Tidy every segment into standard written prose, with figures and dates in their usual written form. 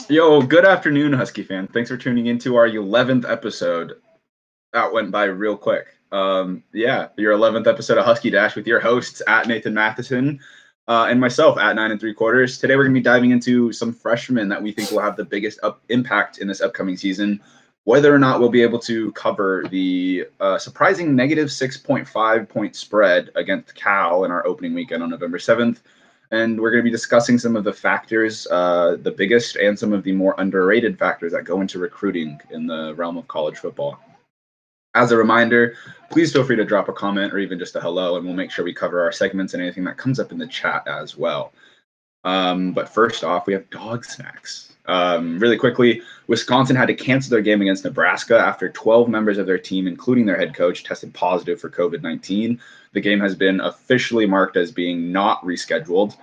Yo, good afternoon, Husky fan. Thanks for tuning into our 11th episode. That went by real quick. Your 11th episode of Husky Dash with your hosts at Nathan Mathisen and myself at 9 3/4. Today we're going to be diving into some freshmen that we think will have the biggest impact in this upcoming season. Whether or not we'll be able to cover the surprising negative 6.5 point spread against Cal in our opening weekend on November 7th. And we're going to be discussing some of the factors, the biggest and some of the more underrated factors that go into recruiting in the realm of college football. As a reminder, please feel free to drop a comment or even just a hello, and we'll make sure we cover our segments and anything that comes up in the chat as well. But first off, we have dog snacks. Really quickly, Wisconsin had to cancel their game against Nebraska after 12 members of their team, including their head coach, tested positive for COVID-19. The game has been officially marked as being not rescheduled.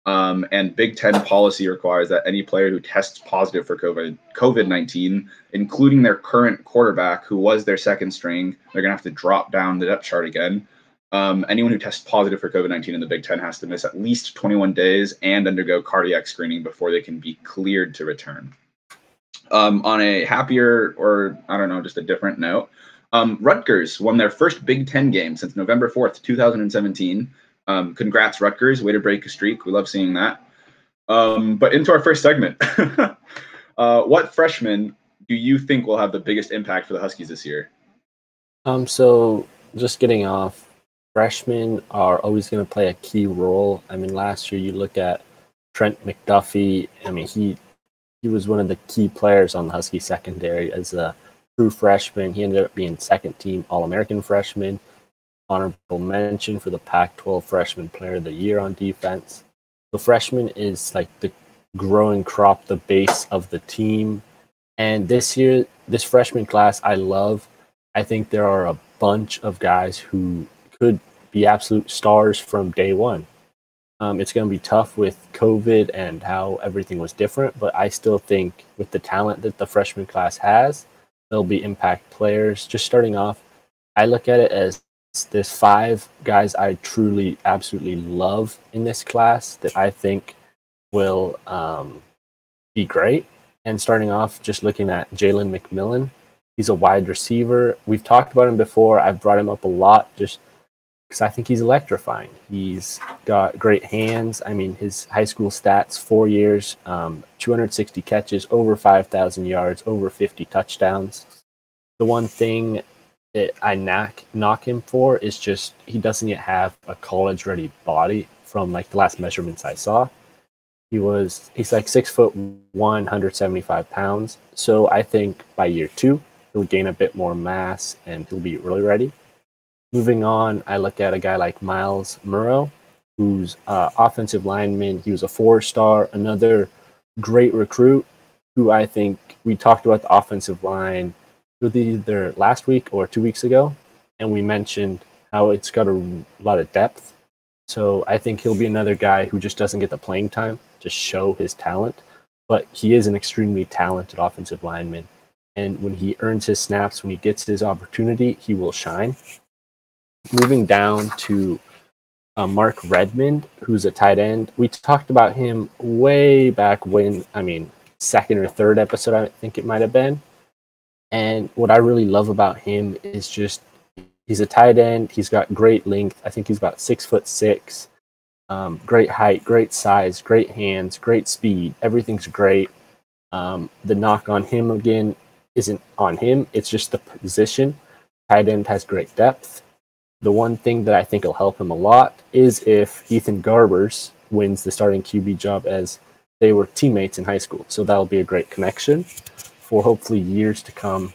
And Big Ten policy requires that any player who tests positive for COVID-19, including their current quarterback, who was their second string, they're going to have to drop down the depth chart again. Anyone who tests positive for COVID-19 in the Big Ten has to miss at least 21 days and undergo cardiac screening before they can be cleared to return. On a happier, or I don't know, just a different note, Rutgers won their first Big Ten game since November 4th, 2017. Congrats, Rutgers. Way to break a streak. We love seeing that. But into our first segment. What freshman do you think will have the biggest impact for the Huskies this year? So just getting off, freshmen are always going to play a key role. I mean, last year you look at Trent McDuffie. I mean, he was one of the key players on the Husky secondary as a true freshman. He ended up being second team All-American freshman. Honorable mention for the Pac-12 Freshman Player of the Year on defense. The freshman is like the growing crop, the base of the team. And this year, this freshman class, I love. I think there are a bunch of guys who could be absolute stars from day one. It's going to be tough with COVID and how everything was different, but I still think with the talent that the freshman class has, they'll be impact players. Just starting off, I look at it as there's 5 guys I truly, absolutely love in this class that I think will be great. And starting off, just looking at Jalen McMillan, he's a wide receiver. We've talked about him before. I've brought him up a lot just because I think he's electrifying. He's got great hands. I mean, his high school stats, 4 years, 260 catches, over 5,000 yards, over 50 touchdowns. The one thing that I knock him for is just he doesn't yet have a college-ready body from like the last measurements I saw. He's like 6'1", 175 pounds. So I think by year 2, he'll gain a bit more mass and he'll be really ready. Moving on, I look at a guy like Miles Murrow, who's offensive lineman. He was a 4-star, another great recruit who I think we talked about the offensive line either last week or 2 weeks ago, and we mentioned how it's got a lot of depth. So I think he'll be another guy who just doesn't get the playing time to show his talent, but he is an extremely talented offensive lineman. And when he earns his snaps, when he gets his opportunity, he will shine. Moving down to Mark Redmond, who's a tight end. We talked about him way back when, second or third episode, I think it might have been. And what I really love about him is just he's a tight end. He's got great length. I think he's about 6'6". Great height, great size, great hands, great speed. Everything's great. The knock on him again isn't on him. It's just the position. Tight end has great depth. The one thing that I think will help him a lot is if Ethan Garbers wins the starting QB job, as they were teammates in high school. So that'll be a great connection for hopefully years to come.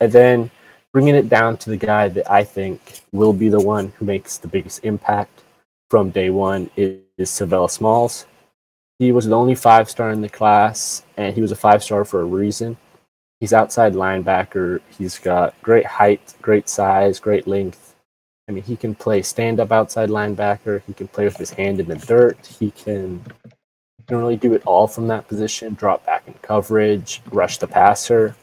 And then bringing it down to the guy that I think will be the one who makes the biggest impact from day one is Savell Smalls. He was the only 5-star in the class, and he was a 5-star for a reason. He's outside linebacker. He's got great height, great size, great length. I mean, he can play stand-up outside linebacker. He can play with his hand in the dirt. He can really do it all from that position, drop back in coverage, rush the passer.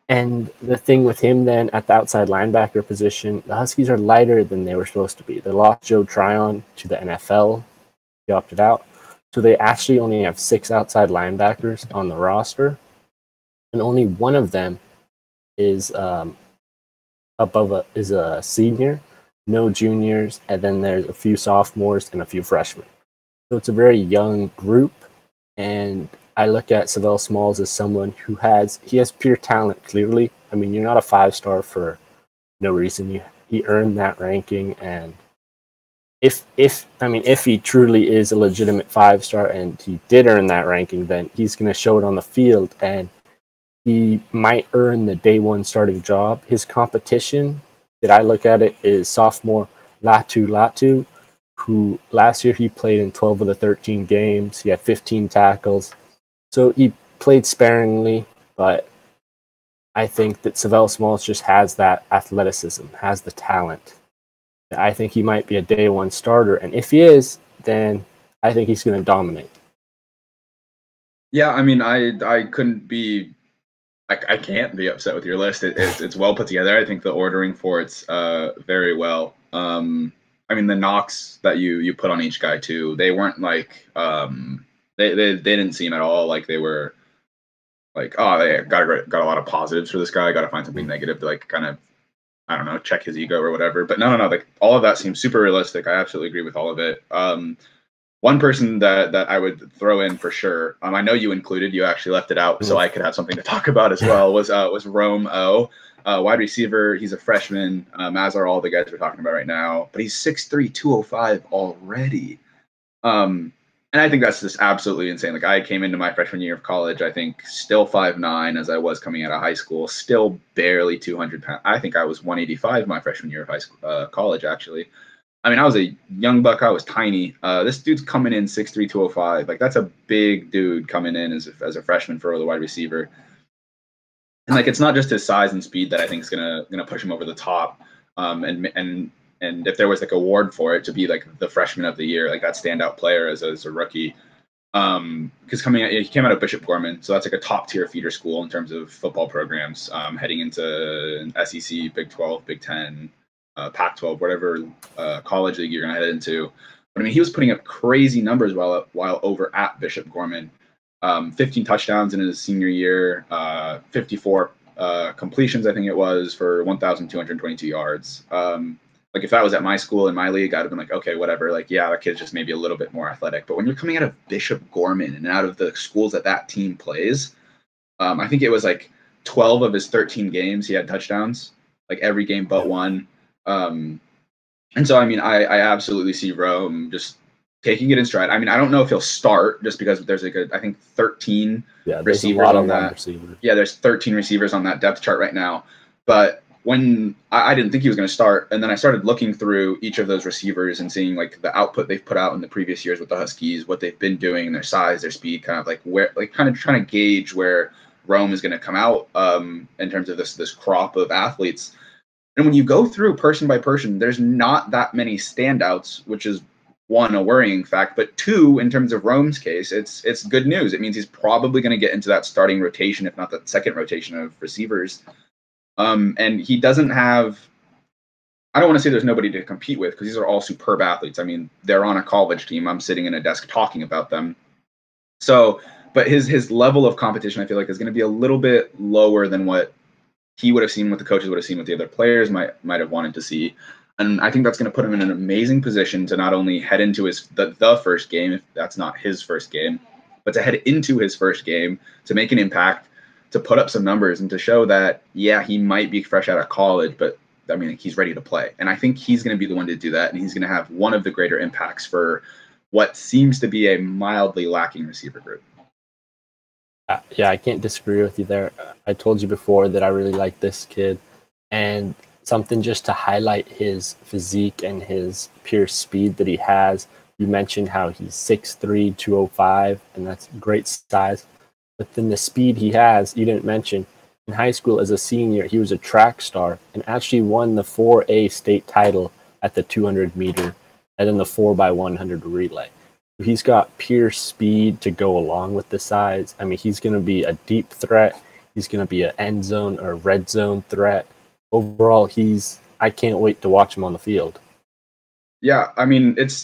And the thing with him then at the outside linebacker position, the Huskies are lighter than they were supposed to be. They lost Joe Tryon to the NFL. He opted out. So they actually only have 6 outside linebackers on the roster, and only one of them is is a senior, no juniors, and then there's a few sophomores and a few freshmen. So it's a very young group, and I look at Savell Smalls as someone who has pure talent. Clearly, I mean, you're not a 5-star for no reason. He earned that ranking, and if he truly is a legitimate 5-star and he did earn that ranking, then he's going to show it on the field, and he might earn the day one starting job. His competition that I look at it is sophomore Latu, who last year he played in 12 of the 13 games. He had 15 tackles. So he played sparingly, but I think that Savell Smalls just has that athleticism, has the talent. I think he might be a day one starter, and if he is, then I think he's going to dominate. Yeah, I mean, I couldn't be, I can't be upset with your list. It's well put together. I think the ordering for it's very well. I mean, the knocks that you put on each guy too, they weren't like they didn't seem at all like they were like, oh, they got a lot of positives for this guy. Got to find something negative to like kind of, I don't know, check his ego or whatever. But no. Like all of that seems super realistic. I absolutely agree with all of it. One person that I would throw in for sure, I know you included, you actually left it out so I could have something to talk about as well, was Rome O, wide receiver. He's a freshman, as are all the guys we're talking about right now, but he's 6'3", 205 already. And I think that's just absolutely insane. Like I came into my freshman year of college, I think still 5'9" as I was coming out of high school, still barely 200 pounds. I think I was 185 my freshman year of high school, college actually. I mean, I was a young buck. I was tiny. This dude's coming in 6'3", 205. Like that's a big dude coming in as a freshman for the wide receiver. And like it's not just his size and speed that I think is gonna push him over the top. And if there was like a award for it to be like the freshman of the year, like that standout player as a rookie, because he came out of Bishop Gorman, so that's like a top tier feeder school in terms of football programs, heading into SEC, Big 12, Big 10. Pac-12, whatever college league you're going to head into. But I mean, he was putting up crazy numbers while over at Bishop Gorman. 15 touchdowns in his senior year, 54 completions, I think it was, for 1,222 yards. Like if that was at my school in my league, I'd have been like, okay, whatever. Like, yeah, that kid's just maybe a little bit more athletic. But when you're coming out of Bishop Gorman and out of the schools that team plays, I think it was like 12 of his 13 games he had touchdowns, like every game but one. And so, I mean, I absolutely see Rome just taking it in stride. I mean, I don't know if he'll start just because there's like I think 13 receivers on that. Yeah, there's 13 receivers on that depth chart right now. But when I didn't think he was going to start, and then I started looking through each of those receivers and seeing like the output they've put out in the previous years with the Huskies, what they've been doing, their size, their speed, kind of like where, like kind of trying to gauge where Rome is going to come out in terms of this crop of athletes. And when you go through person by person, there's not that many standouts, which is one, a worrying fact, but two, in terms of Rome's case, it's good news. It means he's probably going to get into that starting rotation, if not that second rotation of receivers. And he doesn't have, I don't want to say there's nobody to compete with because these are all superb athletes. I mean, they're on a college team. I'm sitting in a desk talking about them. So, but his level of competition, I feel like, is going to be a little bit lower than what he would have seen, what the coaches would have seen, what the other players might have wanted to see. And I think that's going to put him in an amazing position to not only head into the first game, if that's not his first game, but to head into his first game, to make an impact, to put up some numbers, and to show that, yeah, he might be fresh out of college, but I mean, he's ready to play. And I think he's going to be the one to do that, and he's going to have one of the greater impacts for what seems to be a mildly lacking receiver group. Yeah, I can't disagree with you there. I told you before that I really like this kid, and something just to highlight his physique and his pure speed that he has. You mentioned how he's 6'3", 205, and that's great size. But then the speed he has, you didn't mention. In high school as a senior, he was a track star and actually won the 4A state title at the 200 meter and then the 4x100 relay. He's got pure speed to go along with the size. I mean, he's going to be a deep threat. He's going to be an end zone or red zone threat. Overall, I can't wait to watch him on the field. Yeah, I mean, it's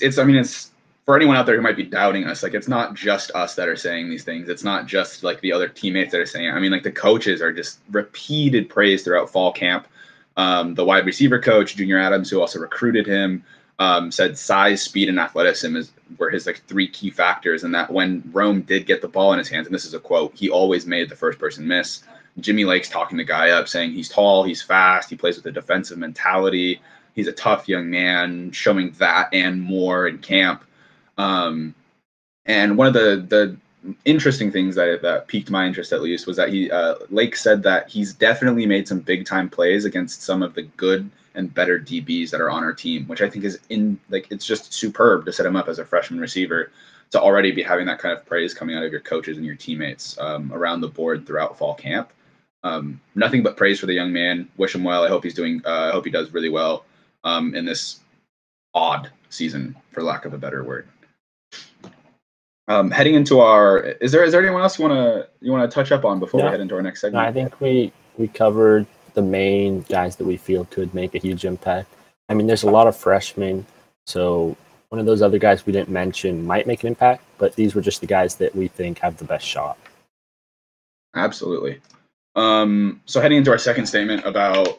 for anyone out there who might be doubting us, like, it's not just us that are saying these things. It's not just like the other teammates that are saying it. I mean, like, the coaches are just repeated praise throughout fall camp. The wide receiver coach, Junior Adams, who also recruited him, said size, speed, and athleticism were his like 3 key factors, and that when Rome did get the ball in his hands, and this is a quote, he always made the first person miss. Jimmy Lake's talking the guy up, saying he's tall, he's fast, he plays with a defensive mentality, he's a tough young man, showing that and more in camp. And one of the interesting things that piqued my interest, at least, was that Lake said that he's definitely made some big time plays against some of the good and better DBs that are on our team, which I think is it's just superb to set him up as a freshman receiver, to already be having that kind of praise coming out of your coaches and your teammates around the board throughout fall camp. Nothing but praise for the young man. Wish him well. I hope he does really well in this odd season, for lack of a better word. Heading into is there anyone else you want to touch up on before we head into our next segment? No, I think we covered the main guys that we feel could make a huge impact. I mean, there's a lot of freshmen, so one of those other guys we didn't mention might make an impact, but these were just the guys that we think have the best shot. Absolutely. So heading into our second segment about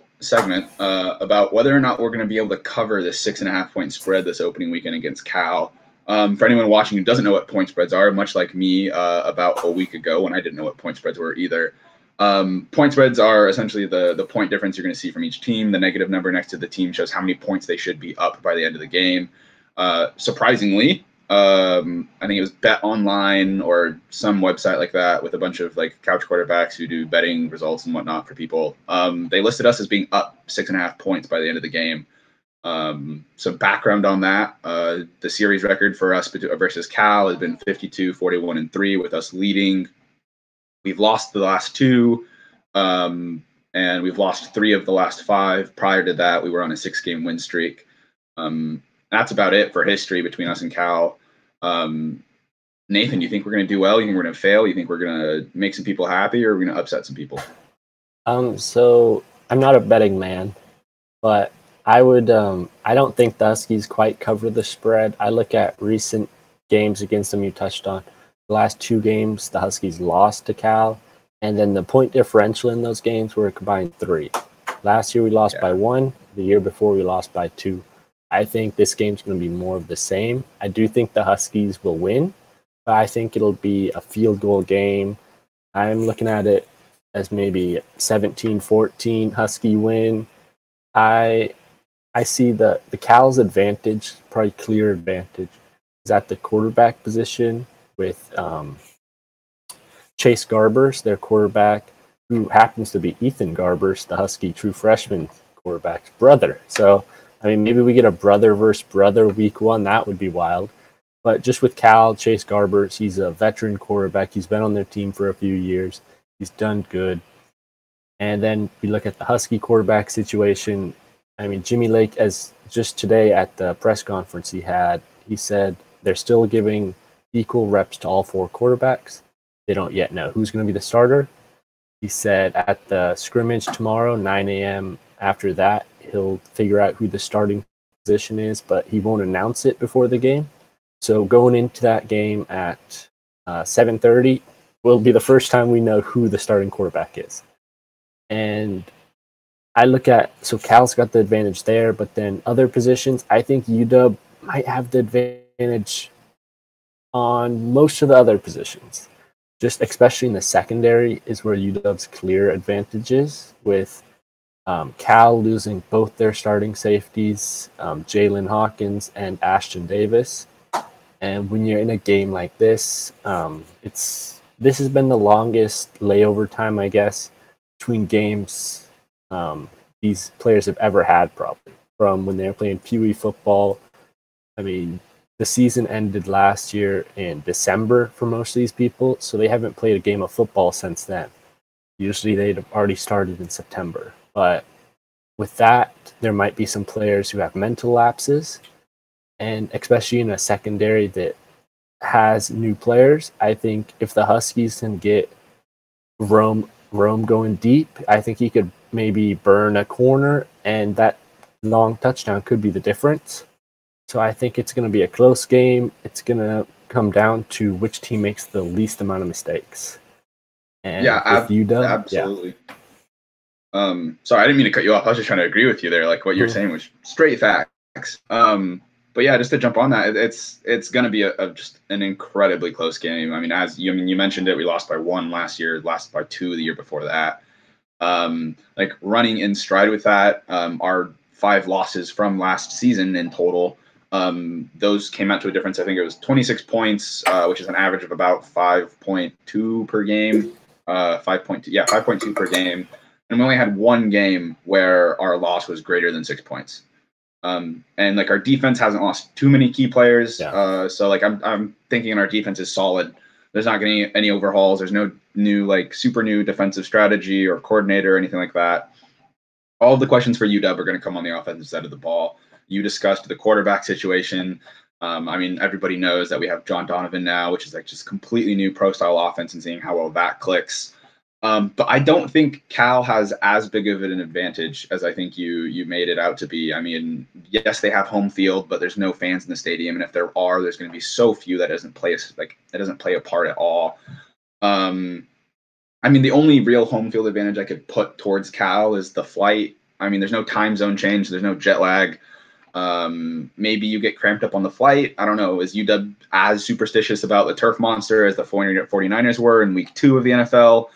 whether or not we're going to be able to cover the 6.5 point spread this opening weekend against Cal. For anyone watching who doesn't know what point spreads are, much like me about a week ago when I didn't know what point spreads were either. Point spreads are essentially the point difference you're going to see from each team. The negative number next to the team shows how many points they should be up by the end of the game. Surprisingly, I think it was Bet Online or some website like that with a bunch of like couch quarterbacks who do betting results and whatnot for people. They listed us as being up 6.5 points by the end of the game. Some background on that, the series record for us versus Cal has been 52, 41, and 3, with us leading. We've lost the last 2, and we've lost 3 of the last 5. Prior to that, we were on a 6-game win streak. That's about it for history between us and Cal. Nathan, you think we're going to do well? You think we're going to fail? You think we're going to make some people happy, or are we going to upset some people? So I'm not a betting man, but I don't think the Huskies quite cover the spread. I look at recent games against them you touched on. The last 2 games, the Huskies lost to Cal, and then the point differential in those games were a combined 3. Last year we lost by 1. The year before we lost by 2. I think this game's going to be more of the same. I do think the Huskies will win, but I think it'll be a field goal game. I'm looking at it as maybe 17-14 Husky win. I see the Cal's advantage, probably clear advantage, is at the quarterback position with Chase Garbers, their quarterback, who happens to be Ethan Garbers, the Husky true freshman quarterback's brother. So, I mean, maybe we get a brother versus brother week 1. That would be wild. But just with Cal, Chase Garbers, he's a veteran quarterback. He's been on their team for a few years. He's done good. And then we look at the Husky quarterback situation. I mean, Jimmy Lake, as just today at the press conference he said they're still giving equal reps to all 4 quarterbacks. They don't yet know who's going to be the starter. He said at the scrimmage tomorrow, 9 a.m., after that, he'll figure out who the starting position is, but he won't announce it before the game. So going into that game at 7:30 will be the first time we know who the starting quarterback is. And I look at, so Cal's got the advantage there, but then other positions, I think UW might have the advantage on most of the other positions. Just especially in the secondary is where UW's clear advantage is, with Cal losing both their starting safeties, Jalen Hawkins and Ashton Davis. And when you're in a game like this, this has been the longest layover time, I guess, between games these players have ever had, probably, from when they were playing Pee Wee football. I mean, the season ended last year in December for most of these people, so they haven't played a game of football since then. Usually they'd have already started in September. But with that, there might be some players who have mental lapses, and especially in a secondary that has new players, I think if the Huskies can get Rome going deep, I think he could maybe burn a corner, and that long touchdown could be the difference. So I think it's going to be a close game. It's going to come down to which team makes the least amount of mistakes. And Yeah, with UW, absolutely. Sorry, I didn't mean to cut you off. I was just trying to agree with you there. Like what you were saying was straight facts. But yeah, just to jump on that, it's going to be just an incredibly close game. I mean, you mentioned it, we lost by 1 last year, lost by 2 the year before that. Like running in stride with that, our 5 losses from last season in total, those came out to a difference. I think it was 26 points, which is an average of about 5.2 per game. 5.2 per game. And we only had 1 game where our loss was greater than 6 points. And like our defense hasn't lost too many key players. Yeah. So like I'm thinking our defense is solid. There's not going to be any overhauls. There's no new, like super new defensive strategy or coordinator or anything like that. All of the questions for UW are going to come on the offensive side of the ball. You discussed the quarterback situation. I mean, everybody knows that we have John Donovan now, which is like just completely new pro style offense, and seeing how well that clicks. But I don't think Cal has as big of an advantage as I think you made it out to be. I mean, yes, they have home field, but there's no fans in the stadium, and if there are, there's going to be so few that doesn't play a part at all. I mean, the only real home field advantage I could put towards Cal is the flight. I mean, there's no time zone change, there's no jet lag. Maybe you get cramped up on the flight. I don't know. Is UW as superstitious about the turf monster as the 49ers were in week 2 of the NFL?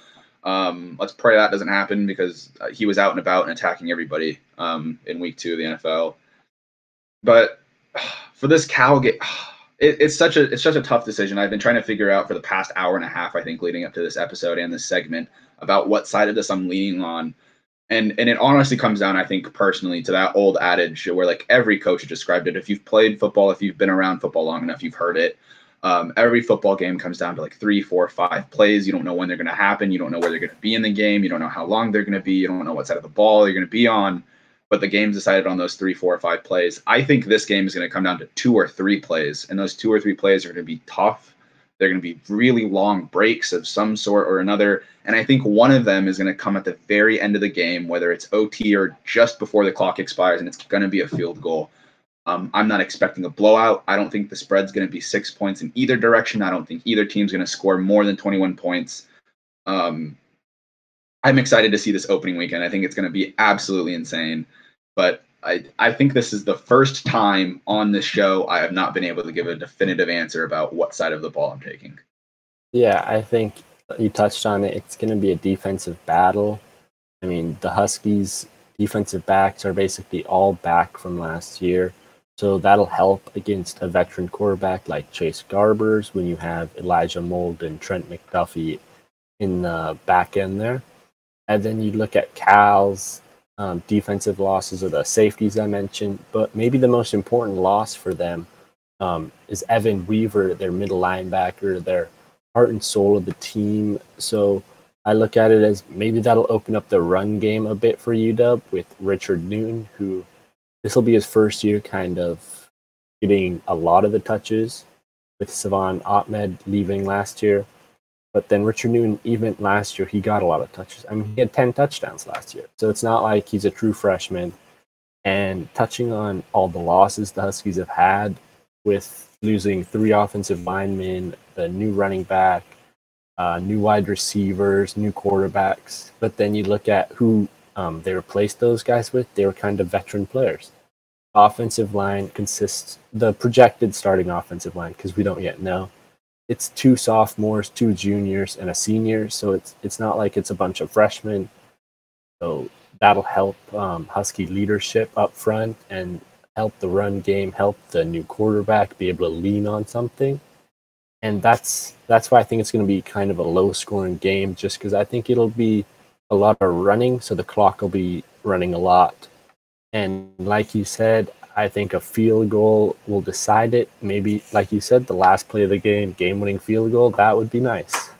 Let's pray that doesn't happen, because he was out and about and attacking everybody in week 2 of the NFL. But for this Cal game, it's such a tough decision. I've been trying to figure out for the past hour and a half, I think, leading up to this episode and this segment, about what side of this I'm leaning on. And it honestly comes down, I think, personally, to that old adage where like every coach has described it. If you've played football, if you've been around football long enough, you've heard it. Every football game comes down to like 3, 4, 5 plays. You don't know when they're going to happen. You don't know where they're going to be in the game. You don't know how long they're going to be. You don't know what side of the ball you're going to be on. But the game's decided on those 3, 4, 5 plays. I think this game is going to come down to 2 or 3 plays, and those 2 or 3 plays are going to be tough. They're going to be really long breaks of some sort or another. And I think one of them is going to come at the very end of the game, whether it's OT or just before the clock expires, and it's going to be a field goal. I'm not expecting a blowout. I don't think the spread's going to be 6 points in either direction. I don't think either team's going to score more than 21 points. I'm excited to see this opening weekend. I think it's going to be absolutely insane. But I think this is the first time on this show I have not been able to give a definitive answer about what side of the ball I'm taking. Yeah, I think you touched on it. It's going to be a defensive battle. I mean, the Huskies' defensive backs are basically all back from last year. So that'll help against a veteran quarterback like Chase Garbers when you have Elijah Mold and Trent McDuffie in the back end there. And then you look at Cal's defensive losses, or the safeties I mentioned, but maybe the most important loss for them is Evan Weaver, their middle linebacker, their heart and soul of the team. So I look at it as maybe that'll open up the run game a bit for UW with Richard Newton, who this will be his first year kind of getting a lot of the touches, with Savon Ahmed leaving last year. But then Richard Newton, even last year, he got a lot of touches. I mean, he had 10 touchdowns last year. So it's not like he's a true freshman. And touching on all the losses the Huskies have had, with losing 3 offensive linemen, the new running back, new wide receivers, new quarterbacks. But then you look at who they replaced those guys with. They were kind of veteran players. Offensive line consists, the projected starting offensive line, because we don't yet know, it's 2 sophomores, 2 juniors, and a senior. So it's not like it's a bunch of freshmen. So that'll help Husky leadership up front and help the run game, help the new quarterback be able to lean on something. And that's why I think it's going to be kind of a low-scoring game, just because I think it'll be a lot of running, so the clock will be running a lot. And like you said, I think a field goal will decide it. Maybe, like you said, the last play of the game-winning field goal, that would be nice.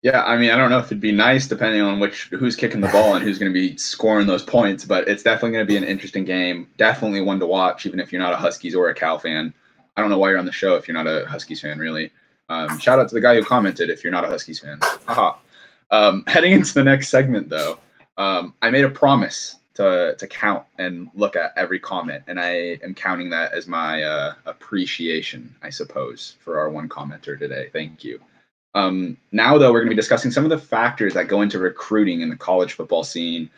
Yeah, I mean, I don't know if it'd be nice depending on who's kicking the ball and who's going to be scoring those points, but it's definitely going to be an interesting game. Definitely one to watch, even if you're not a Huskies or a Cal fan. I don't know why you're on the show if you're not a Huskies fan, really. Shout out to the guy who commented if you're not a Huskies fan. Haha. Heading into the next segment, though, I made a promise to count and look at every comment, and I am counting that as my appreciation, I suppose, for our one commenter today. Thank you. Now, though, we're going to be discussing some of the factors that go into recruiting in the college football scene.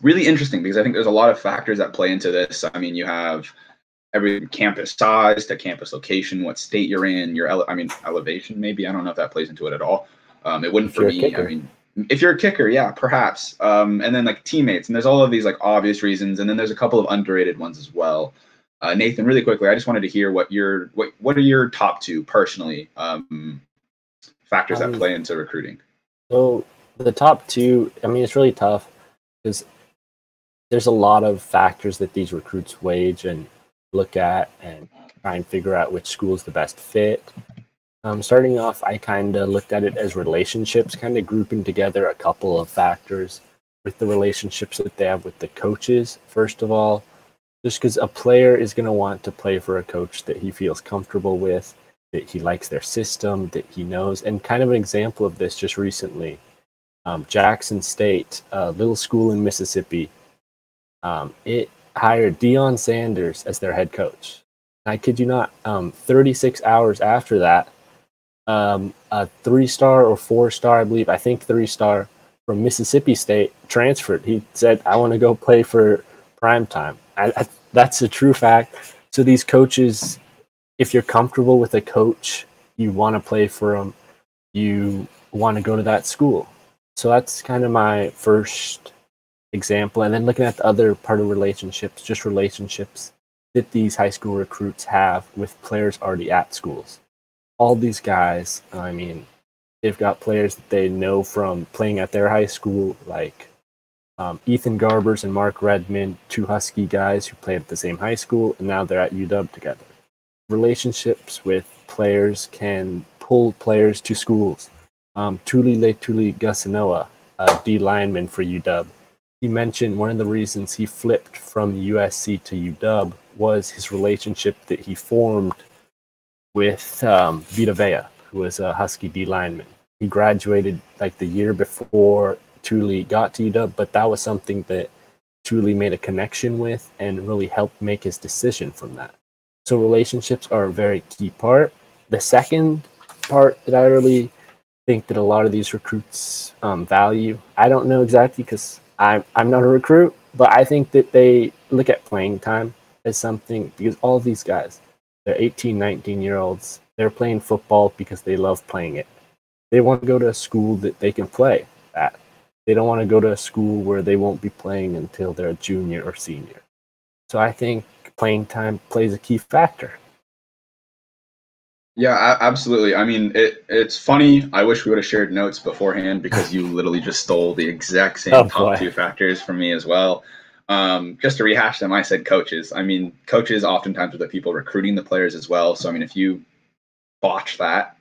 Really interesting, because I think there's a lot of factors that play into this. I mean, you have every campus size to campus location, what state you're in, your elevation, maybe. I don't know if that plays into it at all. It wouldn't for me. I mean, if you're a kicker, yeah, perhaps. And then like teammates, and there's all of these like obvious reasons, and then there's a couple of underrated ones as well. Nathan, really quickly, I just wanted to hear what are your top two personally factors that play into recruiting. So the top two, I mean, it's really tough because there's a lot of factors that these recruits wage and look at and try and figure out which school is the best fit. Starting off, I kind of looked at it as relationships, kind of grouping together a couple of factors with the relationships that they have with the coaches, first of all, just because a player is going to want to play for a coach that he feels comfortable with, that he likes their system, that he knows. And kind of an example of this just recently, Jackson State, a little school in Mississippi, it hired Deion Sanders as their head coach. I kid you not, 36 hours after that, a 3-star or 4-star, I think 3-star from Mississippi State transferred. He said, I want to go play for primetime. That's a true fact. So these coaches, if you're comfortable with a coach, you want to play for them, you want to go to that school. So that's kind of my first example. And then looking at the other part of relationships, just relationships that these high school recruits have with players already at schools. All these guys, I mean, they've got players that they know from playing at their high school, like Ethan Garbers and Mark Redmond, two Husky guys who played at the same high school, and now they're at UW together. Relationships with players can pull players to schools. Tuli Gasanoa, a D lineman for UW, he mentioned one of the reasons he flipped from USC to UW was his relationship that he formed with Vita Vea, who was a Husky D lineman. He graduated like the year before Tuli got to UW, but that was something that Tuli made a connection with and really helped make his decision from that. So relationships are a very key part. The second part that I really think that a lot of these recruits value, I don't know exactly because I'm not a recruit, but I think that they look at playing time as something, because all of these guys, they're 18, 19-year-olds, they're playing football because they love playing it. They want to go to a school that they can play at. They don't want to go to a school where they won't be playing until they're a junior or senior. So I think playing time plays a key factor. Yeah, absolutely. I mean, it's funny. I wish we would have shared notes beforehand, because you literally just stole the exact same top two factors from me as well. Just to rehash them, I said coaches. I mean, coaches oftentimes are the people recruiting the players as well. So, I mean, if you botch that,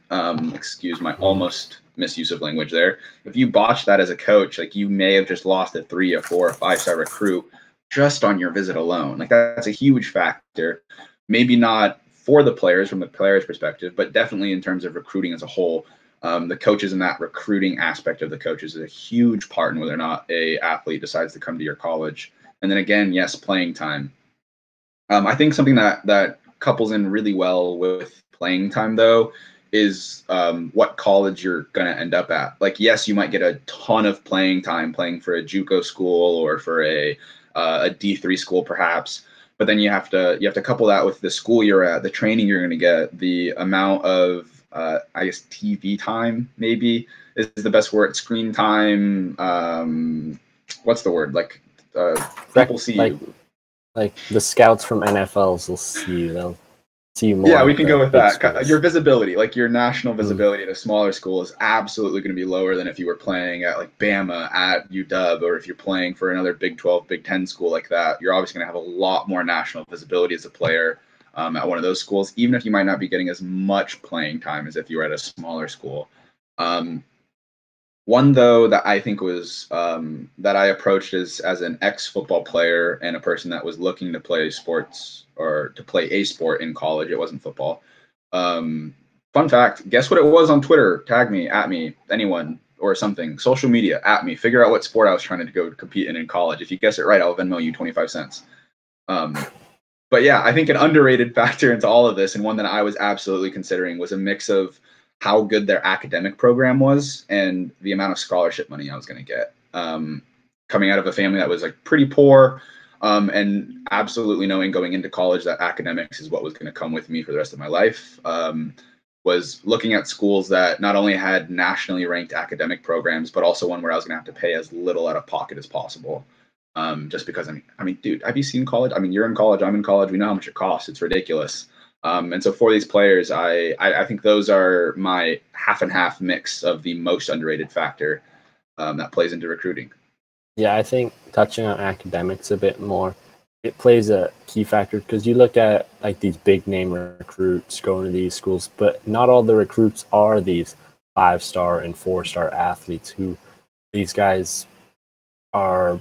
excuse my almost misuse of language there. If you botch that as a coach, like, you may have just lost a 3, a 4, or 5-star recruit just on your visit alone. Like, that's a huge factor. Maybe not for the players from the players' perspective, but definitely in terms of recruiting as a whole. The coaches and that recruiting aspect of the coaches is a huge part in whether or not a athlete decides to come to your college. And then again, yes, playing time. I think something that couples in really well with playing time, though, is what college you're going to end up at. Like, yes, you might get a ton of playing time playing for a JUCO school or for a D3 school, perhaps. But then you have to couple that with the school you're at, the training you're going to get, the amount of I guess TV time maybe is the best word. Screen time. What's the word? Like people see you. Like the scouts from NFLs will see you. They'll see you more. Yeah, we can go with that. Schools. Your visibility, like your national visibility at a smaller school, is absolutely going to be lower than if you were playing at like Bama, at UW, or if you're playing for another Big 12, Big 10 school like that. You're obviously going to have a lot more national visibility as a player at one of those schools, even if you might not be getting as much playing time as if you were at a smaller school. One, though, that I think was that I approached as an ex-football player and a person that was looking to play sports or to play a sport in college. It wasn't football. Fun fact, guess what it was on Twitter? Tag me, at me, anyone. or something. Social media, at me. Figure out what sport I was trying to go compete in college. If you guess it right, I'll Venmo you 25 cents. But yeah, I think an underrated factor into all of this, and one that I was absolutely considering, was a mix of how good their academic program was and the amount of scholarship money I was going to get. Coming out of a family that was like pretty poor, and absolutely knowing going into college that academics is what was going to come with me for the rest of my life, was looking at schools that not only had nationally ranked academic programs, but also one where I was going to have to pay as little out of pocket as possible. Just because I mean, dude, have you seen college? I mean, you're in college, I'm in college. We know how much it costs. It's ridiculous. And so for these players, I think those are my half and half mix of the most underrated factor that plays into recruiting. Yeah, I think touching on academics a bit more, it plays a key factor because you look at like these big name recruits going to these schools, but not all the recruits are these 5-star and 4-star athletes. Who these guys are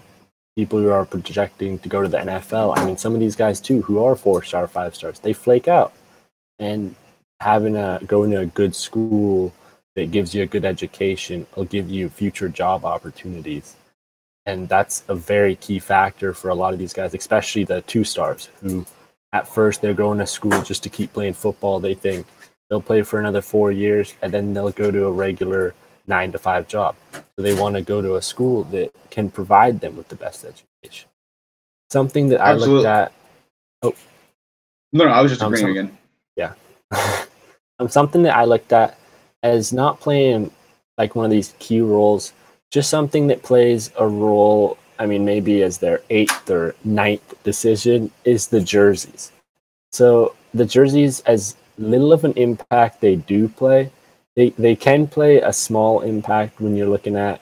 people who are projecting to go to the NFL. I mean, some of these guys too, who are 4-star, 5-stars, they flake out. And going to a good school that gives you a good education will give you future job opportunities. And that's a very key factor for a lot of these guys, especially the 2-stars, who at first they're going to school just to keep playing football. They think they'll play for another 4 years and then they'll go to a regular 9-to-5 job. So they want to go to a school that can provide them with the best education. Something that Absolutely. I looked at. Oh, no, I was just agreeing again. Yeah. Something that I looked at as not playing like one of these key roles, just something that plays a role, I mean, maybe as their 8th or 9th decision, is the jerseys. So the jerseys, as little of an impact they do play, they can play a small impact when you're looking at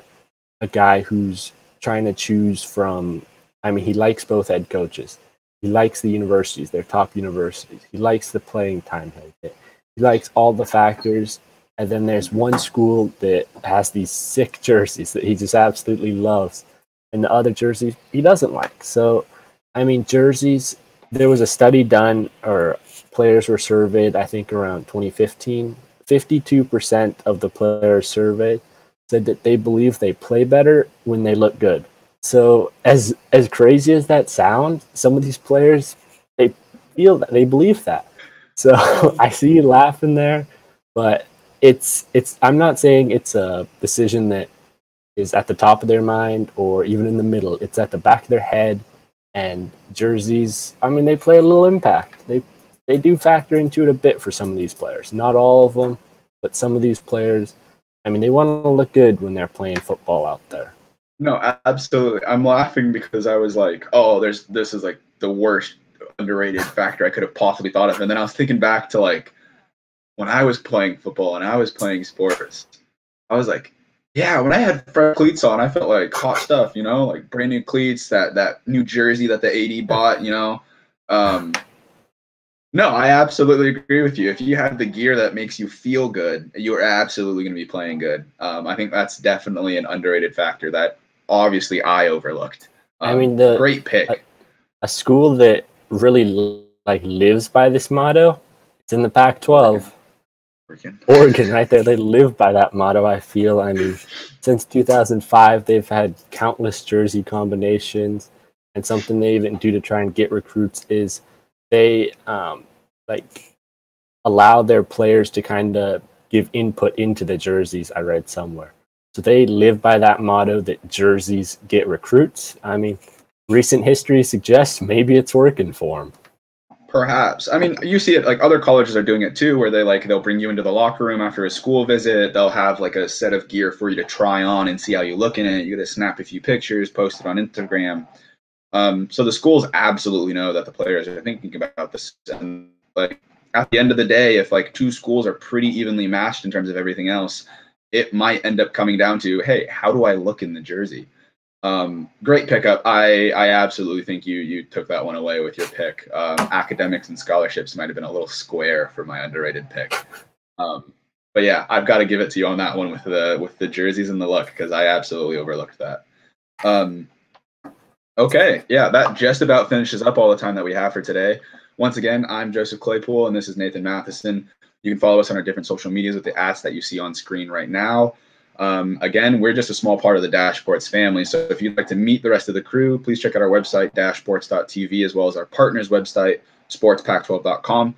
a guy who's trying to choose from, I mean, he likes both head coaches. He likes the universities, their top universities. He likes the playing time. He likes all the factors. And then there's one school that has these sick jerseys that he just absolutely loves. And the other jerseys he doesn't like. So, I mean, jerseys, there was a study done, or players were surveyed, I think around 2015. 52% of the players surveyed said that they believe they play better when they look good. So as crazy as that sounds, some of these players, they feel that, they believe that. So I see you laughing there, but it's I'm not saying it's a decision that is at the top of their mind or even in the middle. It's at the back of their head. And jerseys, I mean, they play a little impact. They do factor into it a bit for some of these players. Not all of them, but some of these players, I mean, they want to look good when they're playing football out there. No, absolutely. I'm laughing because I was like, oh, this is like the worst underrated factor I could have possibly thought of. And then I was thinking back to like when I was playing football and I was playing sports, I was like, yeah, when I had fresh cleats on, I felt like hot stuff, like brand new cleats, that new jersey that the AD bought, No, I absolutely agree with you. If you have the gear that makes you feel good, you are absolutely going to be playing good. I think that's definitely an underrated factor that obviously I overlooked. I mean, great pick. A school that really lives by this motto, it's in the Pac-12. Oregon, right there. They live by that motto, I feel. I mean, since 2005, they've had countless jersey combinations. And something they even do to try and get recruits is they allow their players to kind of give input into the jerseys, I read somewhere. So they live by that motto that jerseys get recruits. I mean, recent history suggests maybe it's working for them. Perhaps. I mean, you see it, like other colleges are doing it too, where they'll bring you into the locker room after a school visit. They'll have like a set of gear for you to try on and see how you look in it. You get to snap a few pictures, post it on Instagram. So the schools absolutely know that the players are thinking about this. And like at the end of the day, if like two schools are pretty evenly matched in terms of everything else, it might end up coming down to, hey, how do I look in the jersey? Great pickup. I absolutely think you took that one away with your pick. Academics and scholarships might have been a little square for my underrated pick. But yeah, I've got to give it to you on that one with the jerseys and the look, because I absolutely overlooked that. Okay, yeah, that just about finishes up all the time that we have for today. Once again, I'm Joseph Claypoole, and this is Nathan Mathisen. You can follow us on our different social medias with the ads that you see on screen right now. Again, we're just a small part of the Dash Sports family. So if you'd like to meet the rest of the crew, please check out our website, dashsports.tv, as well as our partners' website, sportspac12.com.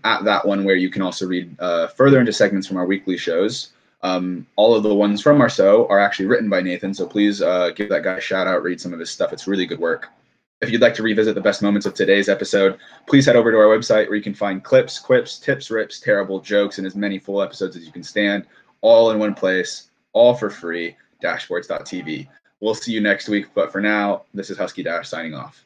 At that one, where you can also read further into segments from our weekly shows. All of the ones from our show are actually written by Nathan, so please give that guy a shout out, read some of his stuff. It's really good work. If you'd like to revisit the best moments of today's episode, please head over to our website where you can find clips, quips, tips, rips, terrible jokes, and as many full episodes as you can stand, all in one place, all for free, dashboards.tv. We'll see you next week, but for now, this is Husky Dash signing off.